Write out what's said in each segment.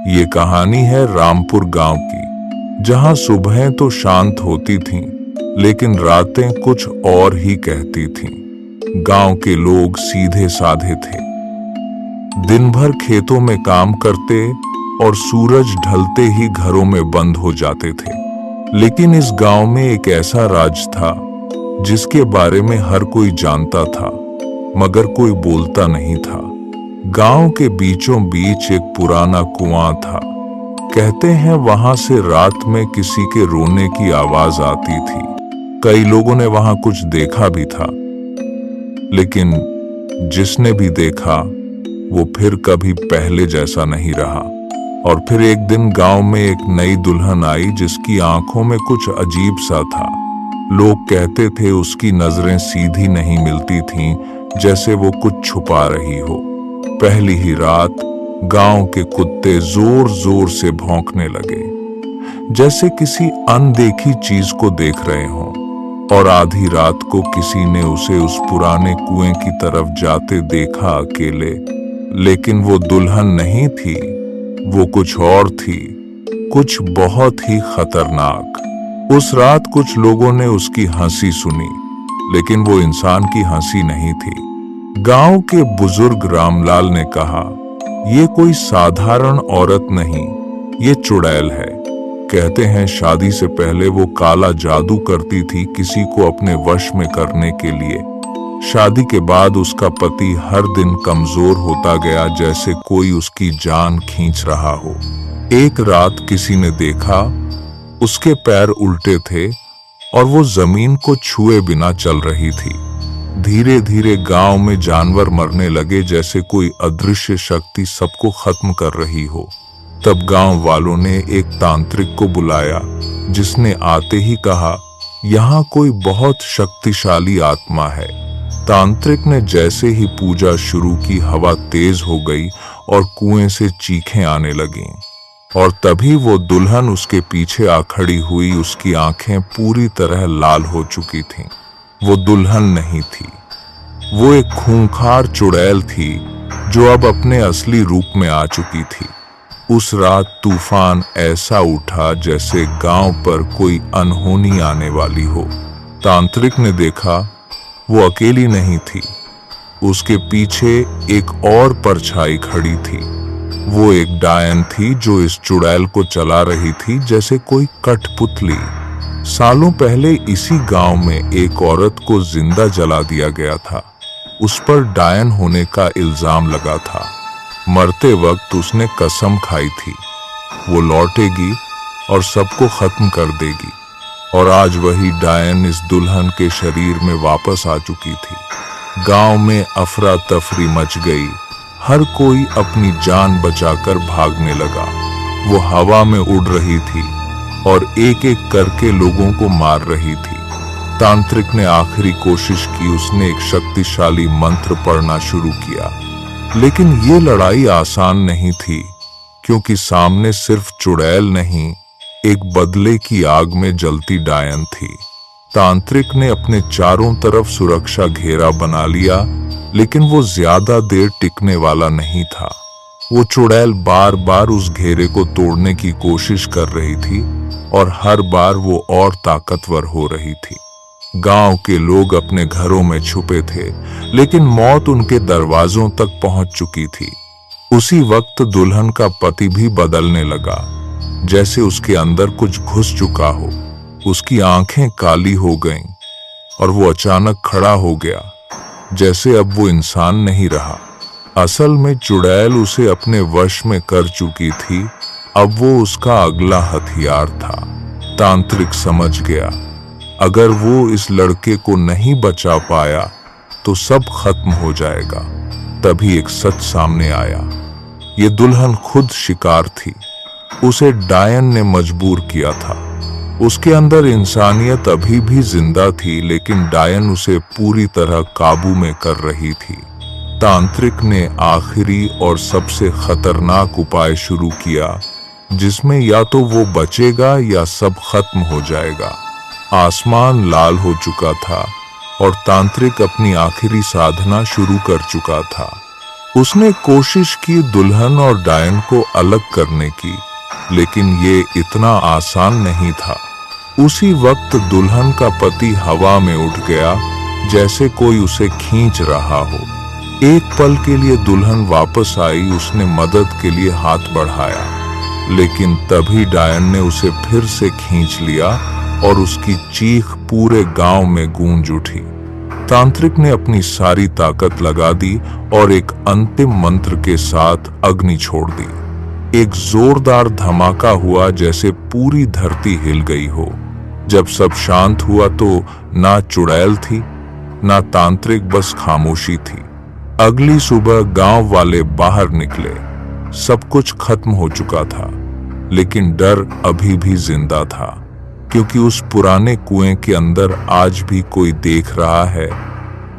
ये कहानी है रामपुर गांव की, जहां सुबहें तो शांत होती थीं, लेकिन रातें कुछ और ही कहती थीं। गांव के लोग सीधे साधे थे, दिन भर खेतों में काम करते और सूरज ढलते ही घरों में बंद हो जाते थे। लेकिन इस गांव में एक ऐसा राज था जिसके बारे में हर कोई जानता था, मगर कोई बोलता नहीं था। गांव के बीचों बीच एक पुराना कुआं था। कहते हैं वहां से रात में किसी के रोने की आवाज आती थी। कई लोगों ने वहां कुछ देखा भी था, लेकिन जिसने भी देखा वो फिर कभी पहले जैसा नहीं रहा। और फिर एक दिन गांव में एक नई दुल्हन आई जिसकी आंखों में कुछ अजीब सा था। लोग कहते थे उसकी नजरें सीधी नहीं मिलती थीं, जैसे वो कुछ छुपा रही हो। पहली ही रात गांव के कुत्ते जोर जोर से भौंकने लगे, जैसे किसी अनदेखी चीज को देख रहे हों। और आधी रात को किसी ने उसे उस पुराने कुएं की तरफ जाते देखा अकेले। लेकिन वो दुल्हन नहीं थी, वो कुछ और थी, कुछ बहुत ही खतरनाक। उस रात कुछ लोगों ने उसकी हंसी सुनी, लेकिन वो इंसान की हंसी नहीं थी। गांव के बुजुर्ग रामलाल ने कहा, ये कोई साधारण औरत नहीं, ये चुड़ैल है। कहते हैं शादी से पहले वो काला जादू करती थी किसी को अपने वश में करने के लिए। शादी के बाद उसका पति हर दिन कमजोर होता गया, जैसे कोई उसकी जान खींच रहा हो। एक रात किसी ने देखा, उसके पैर उल्टे थे और वो जमीन को छुए बिना चल रही थी। धीरे धीरे गांव में जानवर मरने लगे, जैसे कोई अदृश्य शक्ति सबको खत्म कर रही हो। तब गांव वालों ने एक तांत्रिक को बुलाया, जिसने आते ही कहा, यहाँ कोई बहुत शक्तिशाली आत्मा है। तांत्रिक ने जैसे ही पूजा शुरू की, हवा तेज हो गई और कुएं से चीखें आने लगीं। और तभी वो दुल्हन उसके पीछे आ खड़ी हुई। उसकी आंखें पूरी तरह लाल हो चुकी थीं। वो दुल्हन नहीं थी, वो एक खूंखार चुड़ैल थी जो अब अपने असली रूप में आ चुकी थी। उस रात तूफान ऐसा उठा जैसे गांव पर कोई अनहोनी आने वाली हो। तांत्रिक ने देखा, वो अकेली नहीं थी, उसके पीछे एक और परछाई खड़ी थी। वो एक डायन थी जो इस चुड़ैल को चला रही थी जैसे कोई कठपुतली। सालों पहले इसी गांव में एक औरत को जिंदा जला दिया गया था। उस पर डायन होने का इल्जाम लगा था। मरते वक्त उसने कसम खाई थी, वो लौटेगी और सबको खत्म कर देगी। और आज वही डायन इस दुल्हन के शरीर में वापस आ चुकी थी। गांव में अफरा तफरी मच गई। हर कोई अपनी जान बचाकर भागने लगा। वो हवा में उड़ रही थी और एक एक करके लोगों को मार रही थी। तांत्रिक ने आखिरी कोशिश की, उसने एक शक्तिशाली मंत्र पढ़ना शुरू किया। लेकिन ये लड़ाई आसान नहीं थी, क्योंकि सामने सिर्फ चुड़ैल नहीं, एक बदले की आग में जलती डायन थी। तांत्रिक ने अपने चारों तरफ सुरक्षा घेरा बना लिया, लेकिन वो ज्यादा देर टिकने वाला नहीं था। वो चुड़ैल बार बार उस घेरे को तोड़ने की कोशिश कर रही थी और हर बार वो और ताकतवर हो रही थी। गांव के लोग अपने घरों में छुपे थे, लेकिन मौत उनके दरवाजों तक पहुंच चुकी थी। उसी वक्त दुल्हन का पति भी बदलने लगा, जैसे उसके अंदर कुछ घुस चुका हो। उसकी आंखें काली हो गईं और वो अचानक खड़ा हो गया, जैसे अब वो इंसान नहीं रहा। असल में चुड़ैल उसे अपने वश में कर चुकी थी, अब वो उसका अगला हथियार था। तांत्रिक समझ गया, अगर वो इस लड़के को नहीं बचा पाया तो सब खत्म हो जाएगा। तभी एक सच सामने आया, ये दुल्हन खुद शिकार थी। उसे डायन ने मजबूर किया था। उसके अंदर इंसानियत अभी भी जिंदा थी, लेकिन डायन उसे पूरी तरह काबू में कर रही थी। तांत्रिक ने आखिरी और सबसे खतरनाक उपाय शुरू किया, जिसमें या तो वो बचेगा या सब खत्म हो जाएगा। आसमान लाल हो चुका था और तांत्रिक अपनी आखिरी साधना शुरू कर चुका था। उसने कोशिश की दुल्हन और डायन को अलग करने की, लेकिन ये इतना आसान नहीं था। उसी वक्त दुल्हन का पति हवा में उठ गया, जैसे कोई उसे खींच रहा हो। एक पल के लिए दुल्हन वापस आई, उसने मदद के लिए हाथ बढ़ाया, लेकिन तभी डायन ने उसे फिर से खींच लिया और उसकी चीख पूरे गांव में गूंज उठी। तांत्रिक ने अपनी सारी ताकत लगा दी और एक अंतिम मंत्र के साथ अग्नि छोड़ दी। एक जोरदार धमाका हुआ, जैसे पूरी धरती हिल गई हो। जब सब शांत हुआ तो ना चुड़ैल थी, ना तांत्रिक, बस खामोशी थी। अगली सुबह गांव वाले बाहर निकले। सब कुछ खत्म हो चुका था, लेकिन डर अभी भी जिंदा था, क्योंकि उस पुराने कुएं के अंदर आज भी कोई देख रहा है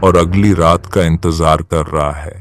और अगली रात का इंतजार कर रहा है।